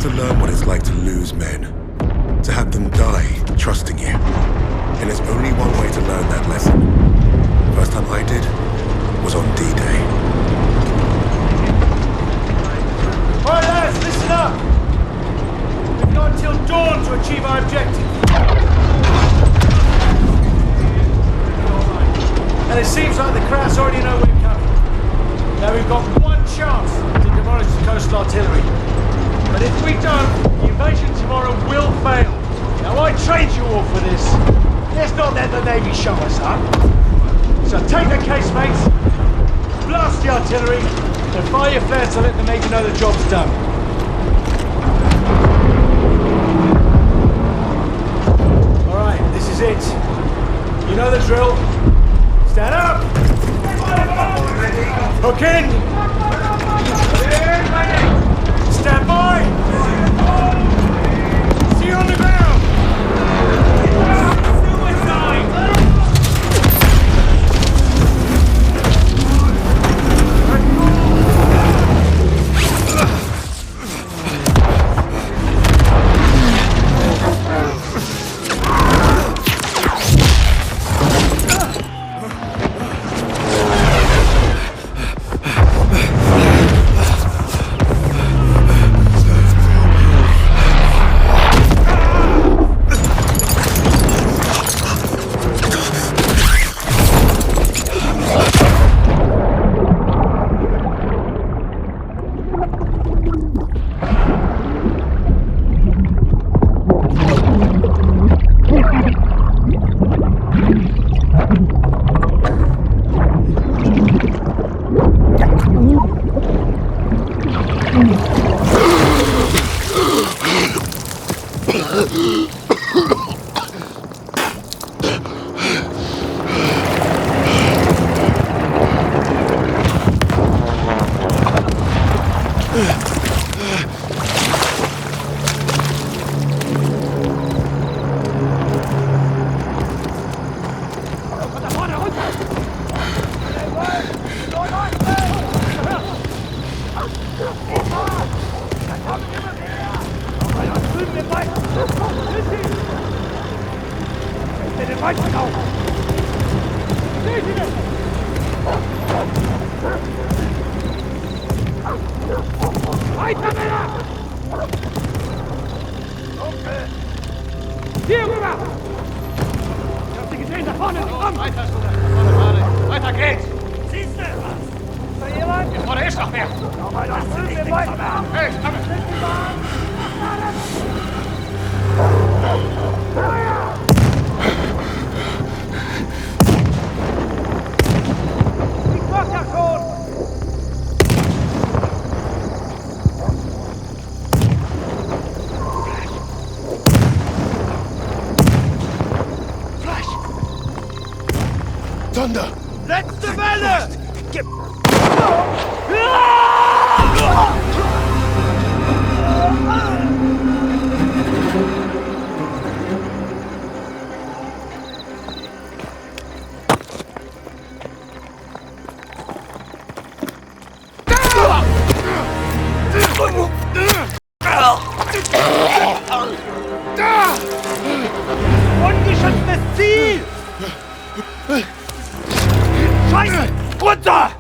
have to learn what it's like to lose men. To have them die trusting you. And there's only one way to learn that lesson. First time I did was on D-Day. Alright lads, listen up! We've got until dawn to achieve our objective. And it seems like the Krauts already know we're coming. Now we've got one chance to demolish the coastal artillery. But if we don't, the invasion tomorrow will fail. Now I trained you all for this. Let's not let the Navy show us up. So take the casemates, blast the artillery, and fire your flares to let the Navy know the job's done. Alright, this is it. You know the drill. Stand up! Hook in! Stand by! See you on the ground! Hier rüber! Ich hab sie gesehen, da vorne! Komm! Weiter, Bruder! Weiter geht's! Siehst du was? Ist da jemand? Hier vorne ist noch mehr! Lass dich nicht weiter! Hey, Stange! Ich mach ja schon! Thunder! Letzte Welle! Gib! Ungeschütztes Ziel! Scheiße! Runter!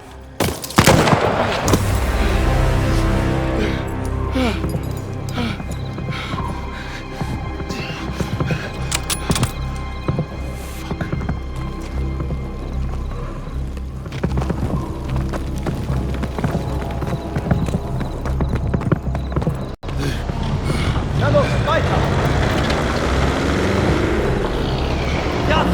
Ja, los, weiter! Ja,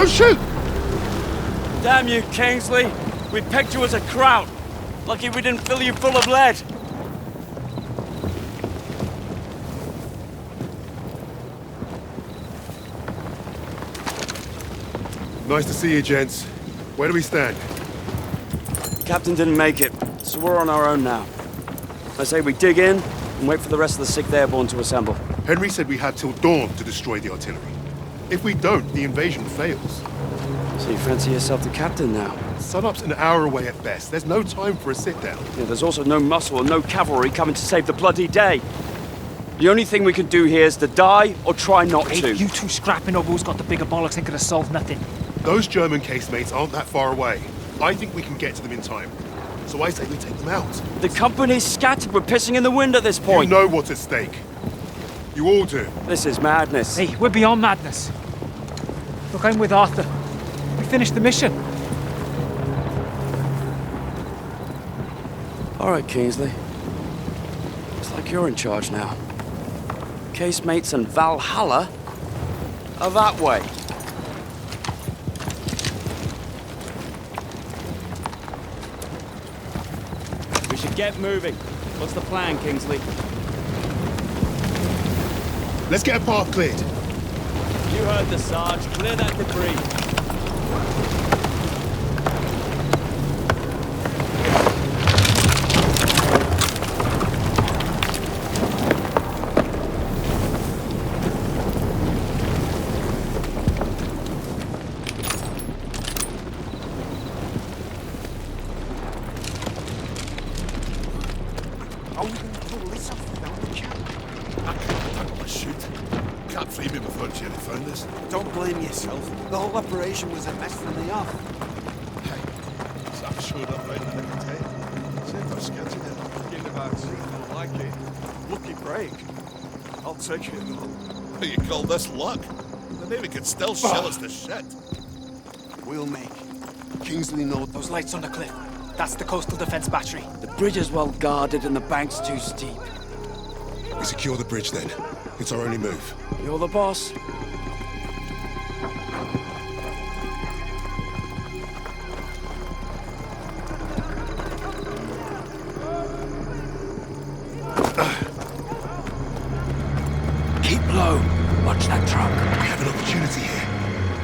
Don't shoot! Damn you, Kingsley. We pegged you as a kraut. Lucky we didn't fill you full of lead. Nice to see you, gents. Where do we stand? The captain didn't make it, so we're on our own now. I say we dig in and wait for the rest of the 6th Airborne to assemble. Henry said we had till dawn to destroy the artillery. If we don't, the invasion fails. So you fancy yourself the captain now? Sunup's an hour away at best. There's no time for a sit-down. Yeah, there's also no muscle and no cavalry coming to save the bloody day. The only thing we can do here is to die or try not to. Hey, you two scrapping over who's got the bigger bollocks ain't gonna solve nothing. Those German casemates aren't that far away. I think we can get to them in time. So I say we take them out. The company's scattered. We're pissing in the wind at this point. You know what's at stake. You all do. This is madness. Hey, we're beyond madness. Look, I'm with Arthur. We finished the mission. All right, Kingsley. Looks like you're in charge now. Casemates and Valhalla are that way. We should get moving. What's the plan, Kingsley? Let's get a path cleared. You heard the Sarge. Clear that debris. How are we going to pull this off without the cap? I couldn't tackle a shoot. Can't free me before Jerry found us. Don't blame yourself. The whole operation was a mess from the off. Hey, Sam showed up right in the nick of time. Saved our skins again. Forget about it, don't like it. Lucky break. I'll take it though. You call this luck? The Navy could still shell us to shit. We'll make Kingsley know Those lights on the cliff. That's the coastal defense battery. The bridge is well guarded and the bank's too steep. We secure the bridge then. It's our only move. You're the boss. Keep low. Watch that truck. We have an opportunity here.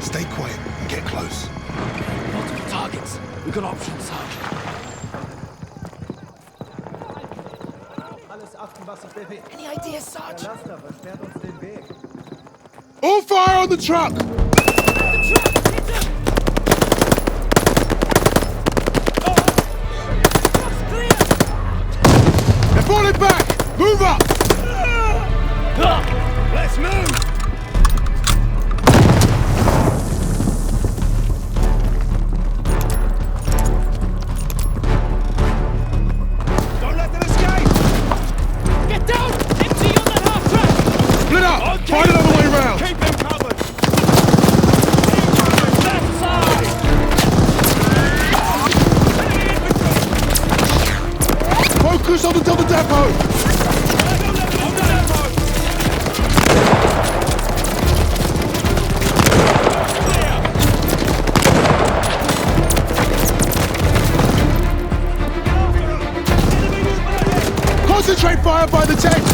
Stay quiet and get close. Multiple targets. We've got options, Sarge. Any ideas, Sarge? All fire on the truck! They're falling back! Move up! Let's move! Don't let them escape! Get down! Empty on that half track! Split up! Find another way round! Keep them covered! Left side! Focus on the double depot! Concentrate fire by the tents!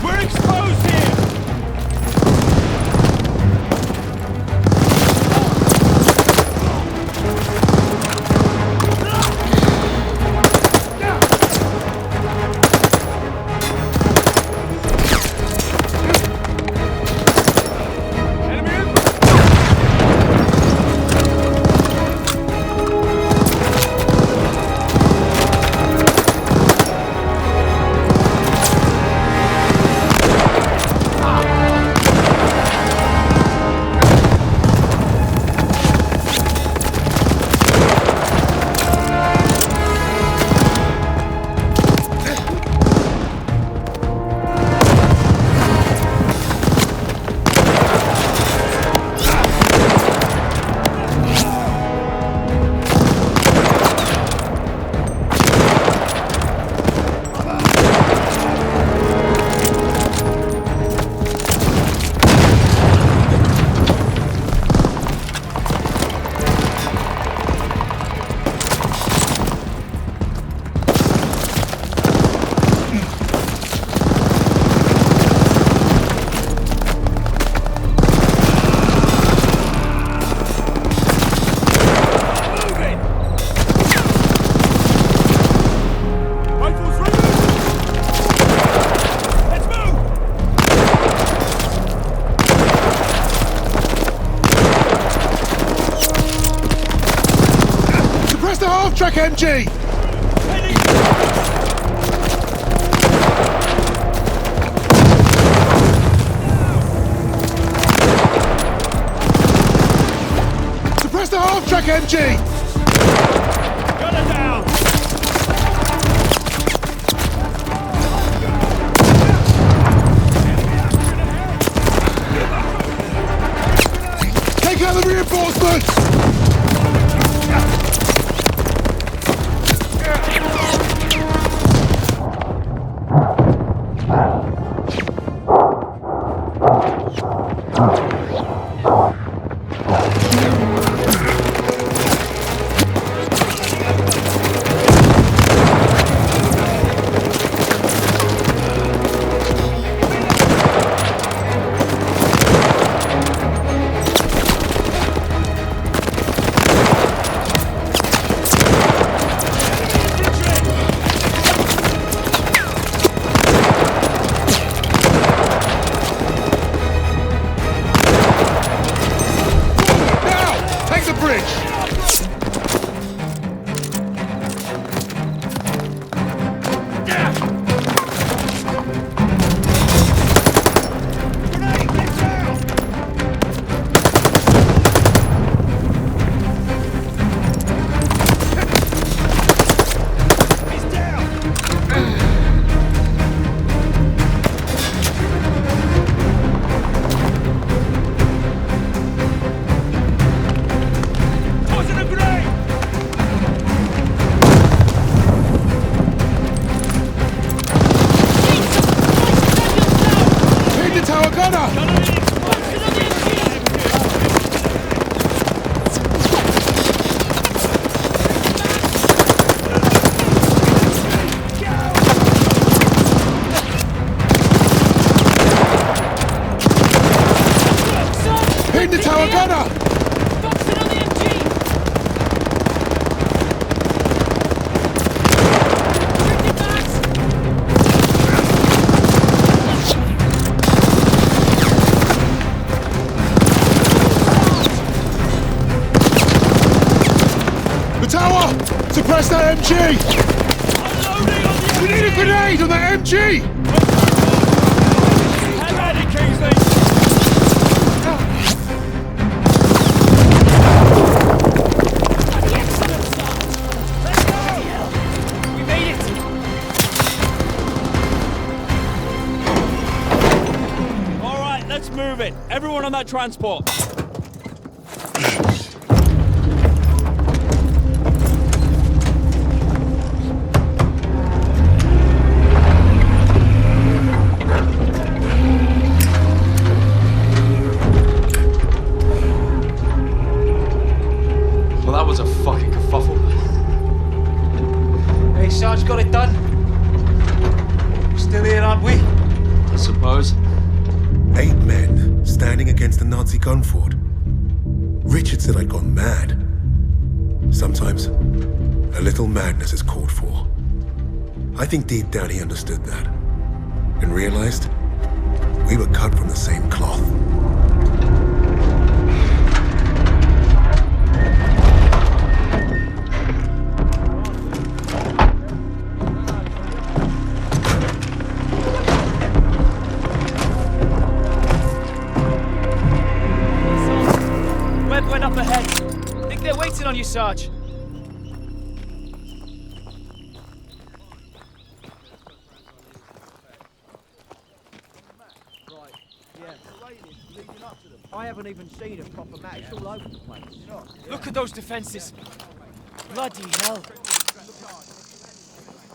We're exposed here! half-track MG! Suppress the half-track MG! Gun her down! Take out the reinforcements! Suppress that MG! We need a grenade on that MG! Head ready, Kingsley! Let's go! We made it! All right, let's move it. Everyone on that transport. Sarge got it done. Still here, aren't we? I suppose. 8 men standing against a Nazi gun fort. Richard said I'd gone mad. Sometimes, a little madness is called for. I think deep down he understood that. And realized we were cut from the same cloth. Went up ahead. Think they're waiting on you, Sarge. Right, yeah. Leading up to them. I haven't even seen a proper map. It's all over the place. Look at those defenses. Bloody hell.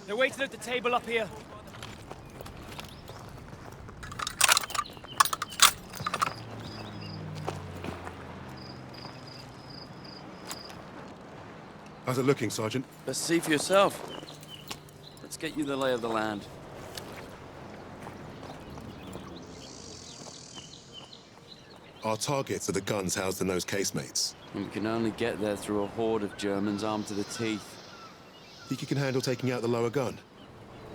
They're waiting at the table up here. How's it looking, Sergeant? Best see for yourself. Let's get you the lay of the land. Our targets are the guns housed in those casemates. And we can only get there through a horde of Germans armed to the teeth. Think you can handle taking out the lower gun?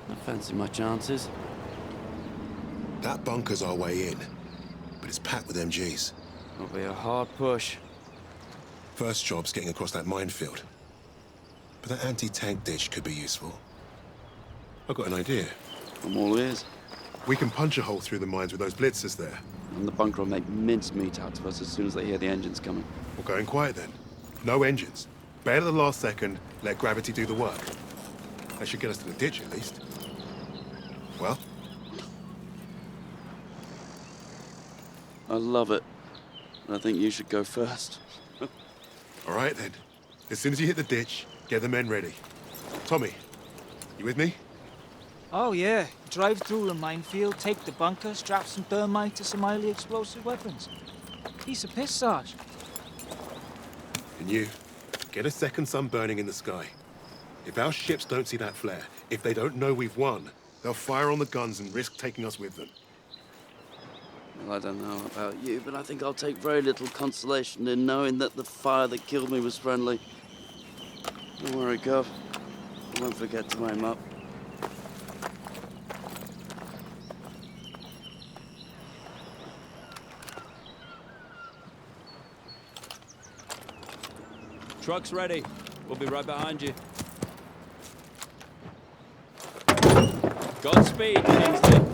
I fancy my chances. That bunker's our way in, but it's packed with MGs. It'll be a hard push. First job's getting across that minefield. but that anti-tank dish could be useful. I've got an idea. I'm all ears. We can punch a hole through the mines with those blitzers there. And the bunker will make mincemeat out of us as soon as they hear the engines coming. We're going quiet then. No engines. Bail at the last second, let gravity do the work. That should get us to the ditch at least. Well? I love it. And I think you should go first. All right then. As soon as you hit the ditch, get the men ready. Tommy, you with me? Oh, yeah. Drive through the minefield, take the bunker, strap some thermite to some highly explosive weapons. Piece of piss, Sarge. And you, get a second sun burning in the sky. If our ships don't see that flare, if they don't know we've won, they'll fire on the guns and risk taking us with them. Well, I don't know about you, but I think I'll take very little consolation in knowing that the fire that killed me was friendly. Don't worry, Gov. I won't forget to aim up. Truck's ready. We'll be right behind you. Godspeed, Kingsley.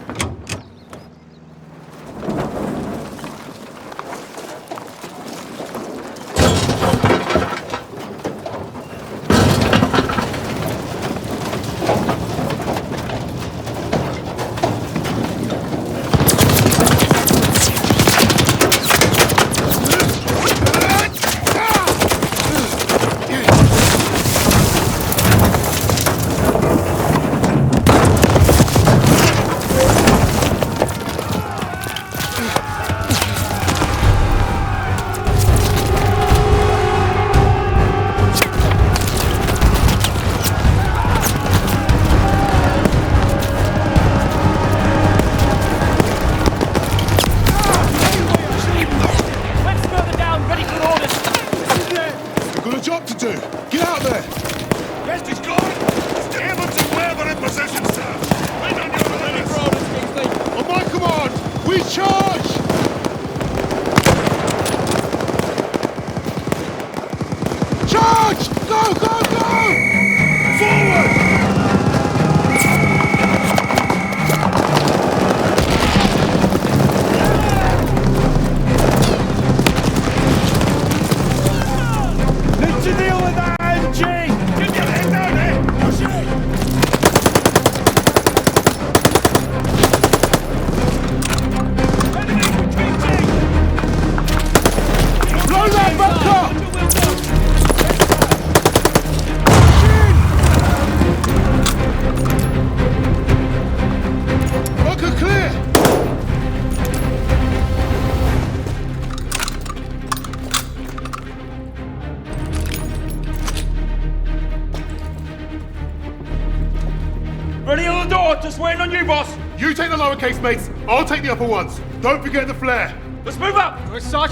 Ready on the door, just waiting on you, boss. You take the lowercase, mates. I'll take the upper ones. Don't forget the flare. Let's move up. Good, Sarge.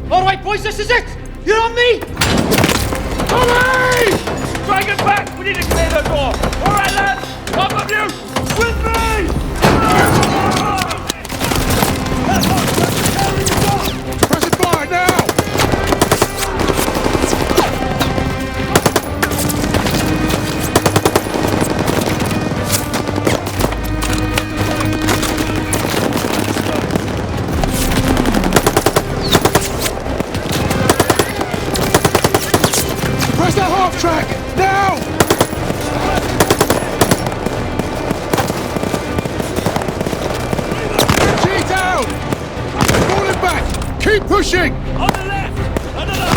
All right, boys, this is it. You're on me. Tommy! Try and get back. We need to clear the door. All right, lads. Top of you. With me. Press it fire now! Press that half track! Now! G down! Falling back! Keep pushing! On the left! Under the...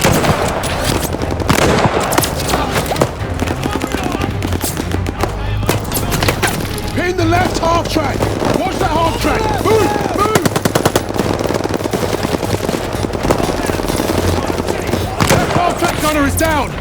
Pin the left half track! Watch that half track! Move! Move! Left half track gunner is down!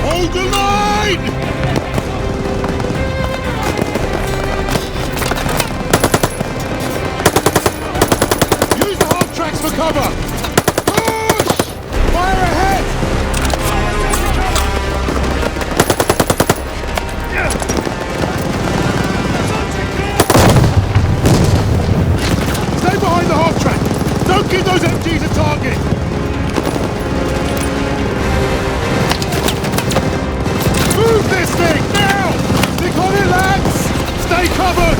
Hold the line! for cover! Push! Fire ahead! Stay behind the half track! Don't give those MGs a target! Move this thing, now! Stick on it, lads! Stay covered!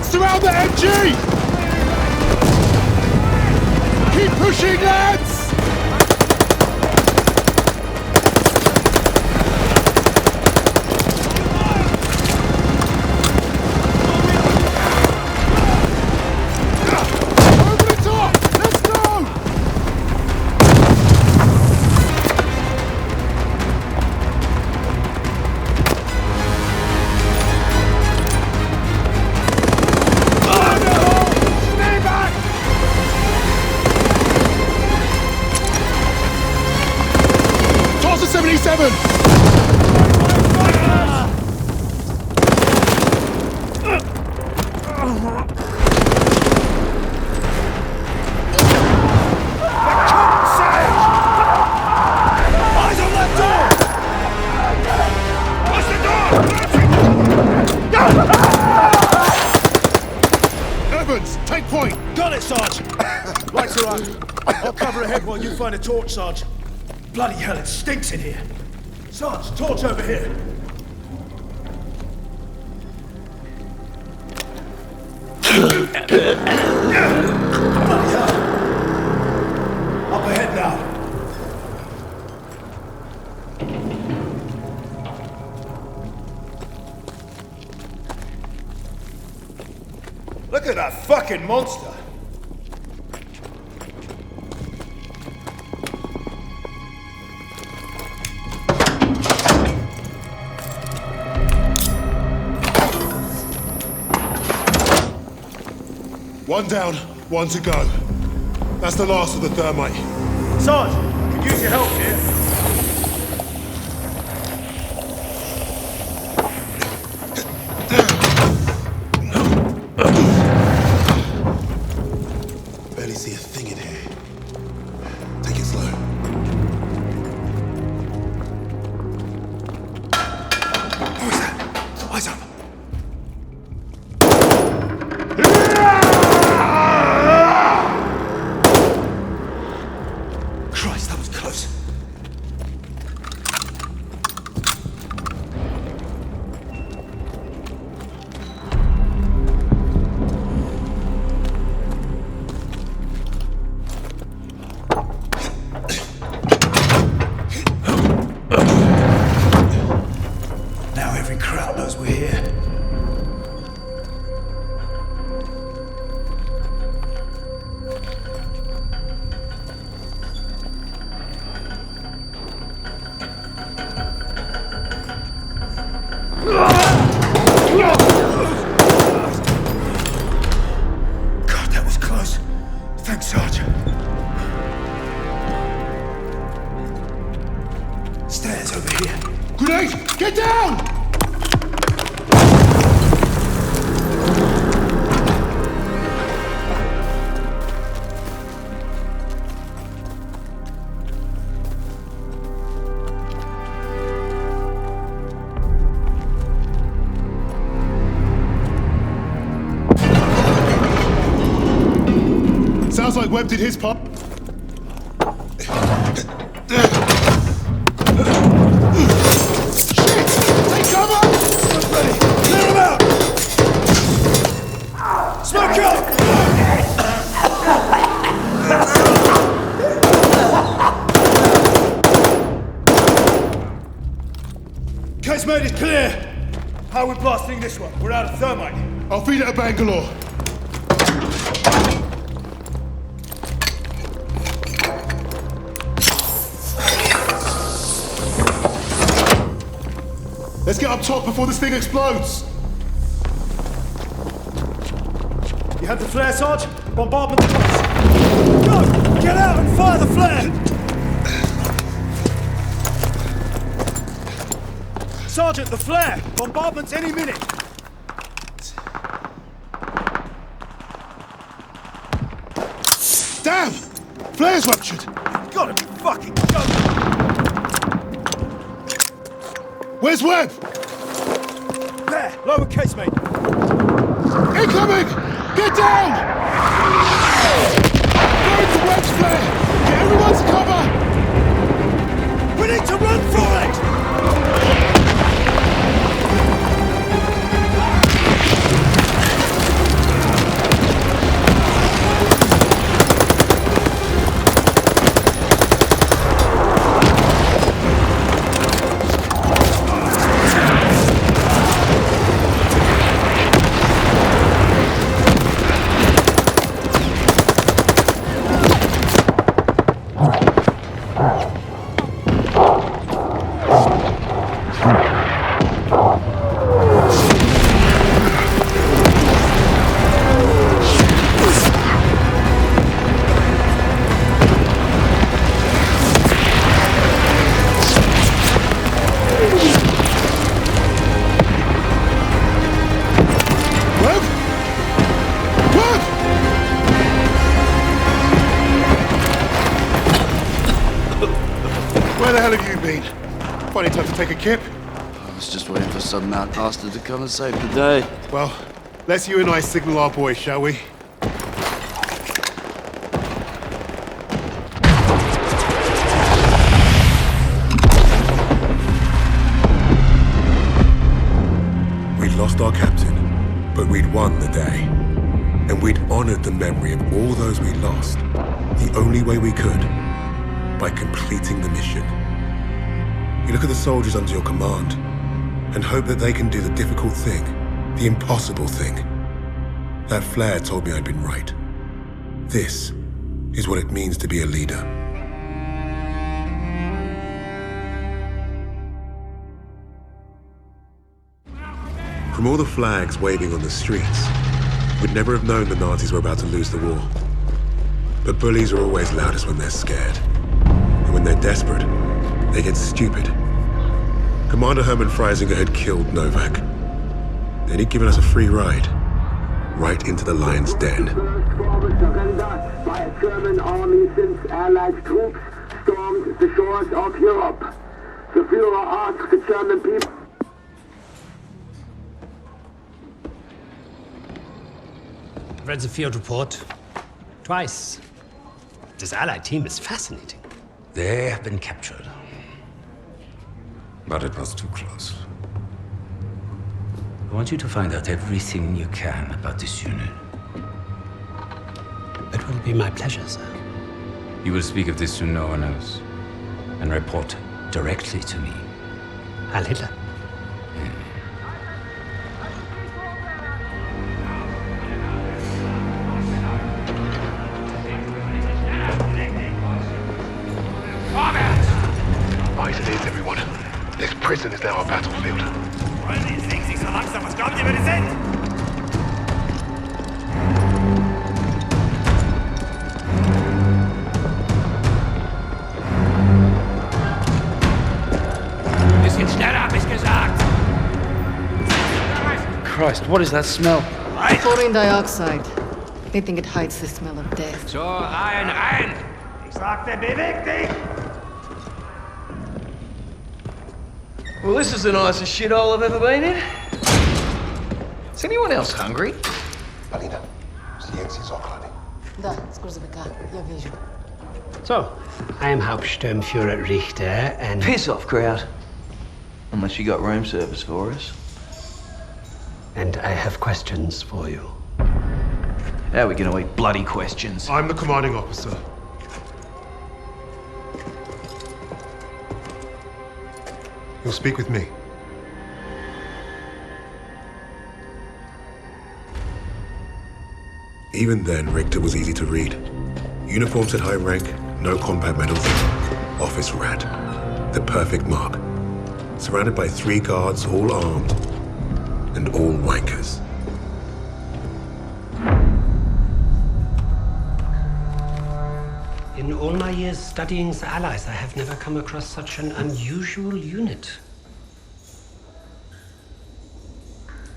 Surround the MG! Keep pushing, lads! Over the top! Let's go! Toss a 77! Eyes on that door! Watch the door! Evans, take point! Got it, Sarge. Lights are on. I'll cover ahead while you find a torch, Sarge. Bloody hell, it stinks in here. Sarge, torch over here. Bloody hell. Up ahead now. Look at that fucking monster. One down, one to go. That's the last of the thermite. Sarge, could use your help here. Barely see a thing in here. Take it slow. What was that? Eyes up. Christ, that was close. Now every crowd knows we're here. God, that was close. Thanks, Sarge. Stairs over here. Grenade! Get down! Sounds like Webb did his part. Take cover! Ready. Clear them out! Smoke up! Casemate is clear. How are we blasting this one? We're out of thermite. I'll feed it to Bangalore. Let's get up top before this thing explodes! You have the flare, Sarge? Bombardment device. Go! Get out and fire the flare! Sergeant, the flare! Bombardment's any minute! Damn! Flare's ruptured! You gotta be fucking joking! Where's Webb? There! Lower casemate! Incoming! Get down! Going to Webb's flare! Get everyone to cover! We need to run for it! Where the hell have you been? Funny time to take a kip. I was just waiting for some mad bastard to come and save the day. Well, let's you and I signal our boys, shall we? We'd lost our captain, but we'd won the day. And we'd honored the memory of all those we lost, the only way we could, by completing the mission. You look at the soldiers under your command, and hope that they can do the difficult thing, the impossible thing. That flare told me I'd been right. This is what it means to be a leader. From all the flags waving on the streets, we'd never have known the Nazis were about to lose the war. But bullies are always loudest when they're scared. And when they're desperate, they get stupid. Commander Hermann Freisinger had killed Novak. Then he'd given us a free ride, right into the lion's den. By a German army since Allied troops stormed the shores of Europe. The Führer asked the German people. Read the field report twice. This Allied team is fascinating. They have been captured. But it was too close. I want you to find out everything you can about this unit. It will be my pleasure, sir. You will speak of this to no one else, and report directly to me. Heil Hitler. Right it is, everyone. This prison is now a battlefield. Wollen Sie ins Ding sich so langsam? Was glauben Sie, wer die sind? Bisschen schneller, hab ich gesagt! Christ, what is that smell? Chlorine dioxide. They think it hides the smell of death. So, rein, rein! Ich sagte, beweg dich! Well, this is the nicest shithole I've ever been in. Is anyone else hungry? Alina, silenci Zoklani. Da, z gruzowika. Ja wierzę. So, I am Hauptsturmführer Richter, and... Piss off, crowd. Unless you got room service for us. And I have questions for you. How are we gonna eat bloody questions? I'm the commanding officer. You'll speak with me. Even then, Richter was easy to read. Uniform said high rank, no combat medals. Office rat. The perfect mark. surrounded by 3 guards, all armed, and all wankers. In all my years studying the Allies, I have never come across such an unusual unit.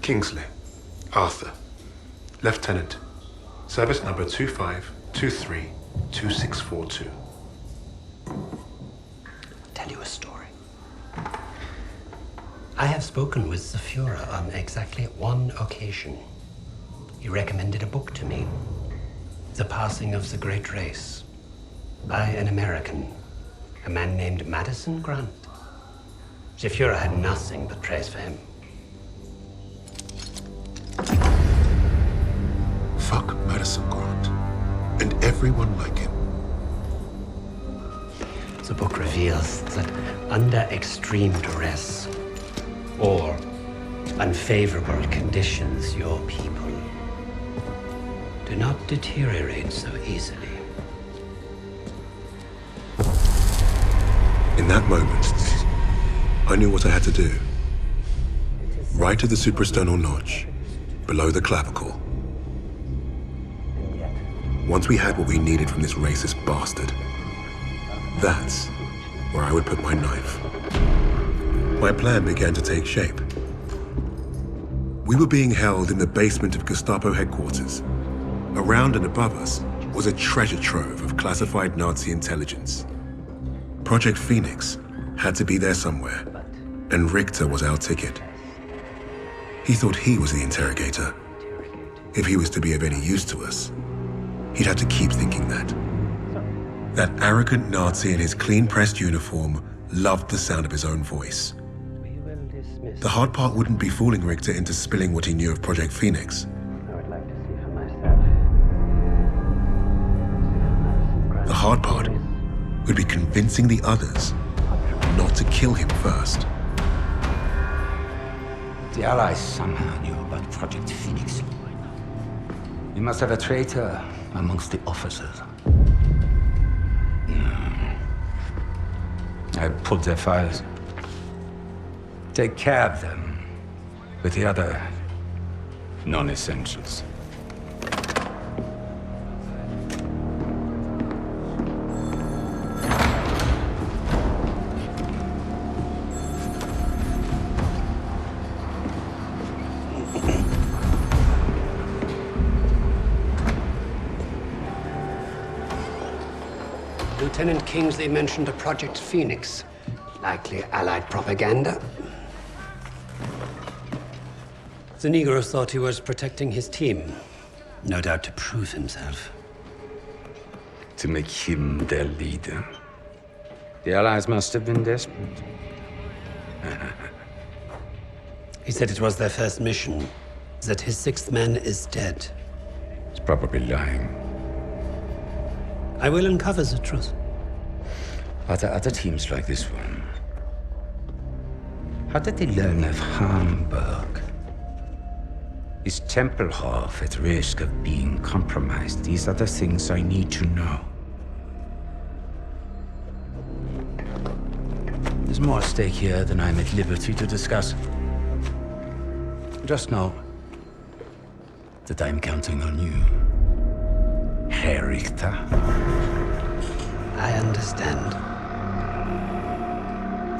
Kingsley. Arthur. Lieutenant. Service number 25232642. Tell you a story. I have spoken with the Führer on exactly one occasion. He recommended a book to me. The Passing of the Great Race. By an American. A man named Madison Grant. The Führer had nothing but praise for him. Fuck Madison Grant. And everyone like him. The book reveals that under extreme duress or unfavorable conditions, your people do not deteriorate so easily. In that moment, I knew what I had to do. Right to the suprasternal notch, below the clavicle. Once we had what we needed from this racist bastard, that's where I would put my knife. My plan began to take shape. We were being held in the basement of Gestapo headquarters. Around and above us was a treasure trove of classified Nazi intelligence. Project Phoenix had to be there somewhere, and Richter was our ticket. He thought he was the interrogator. If he was to be of any use to us, he'd have to keep thinking that. That arrogant Nazi in his clean-pressed uniform loved the sound of his own voice. The hard part wouldn't be fooling Richter into spilling what he knew of Project Phoenix. The hard part would be convincing the others not to kill him first. The Allies somehow knew about Project Phoenix. You must have a traitor amongst the officers. I pulled their files. Take care of them with the other non-essentials. Lieutenant Kingsley mentioned a Project Phoenix. Likely Allied propaganda. The Negro thought he was protecting his team. No doubt to prove himself. To make him their leader. The Allies must have been desperate. He said it was their first mission. That his 6th man is dead. He's probably lying. I will uncover the truth. Are there other teams like this one? How did they learn of Hamburg? Is Tempelhof at risk of being compromised? These are the things I need to know. There's more at stake here than I'm at liberty to discuss. Just know that I'm counting on you, Herr Richter. I understand.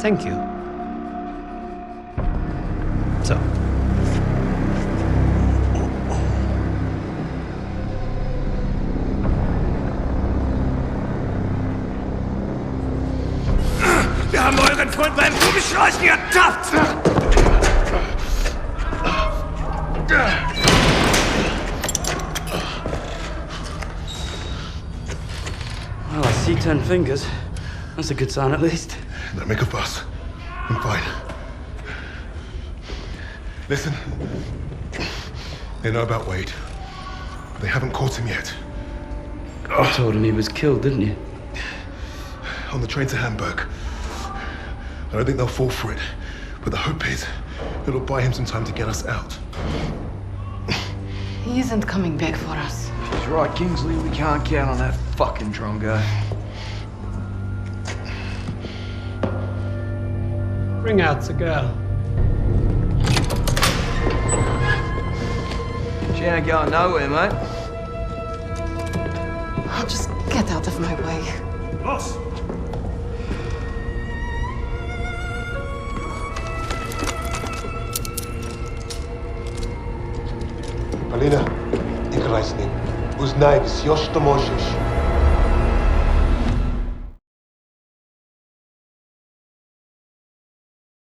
Thank you. So. Wir haben euren Freund beim Kugelschleichen ertappt! Well, I see 10 fingers. That's a good sign, at least. Don't make a fuss. I'm fine. Listen. They know about Wade. They haven't caught him yet. You told him he was killed, didn't you? On the train to Hamburg. I don't think they'll fall for it. But the hope is it'll buy him some time to get us out. He isn't coming back for us. She's right, Kingsley. We can't count on that fucking Drongo. Bring out the girl. She ain't going nowhere, mate. Oh, just get out of my way. Boss! Alina, ik reis niet. Uznaj, bis još što možeš.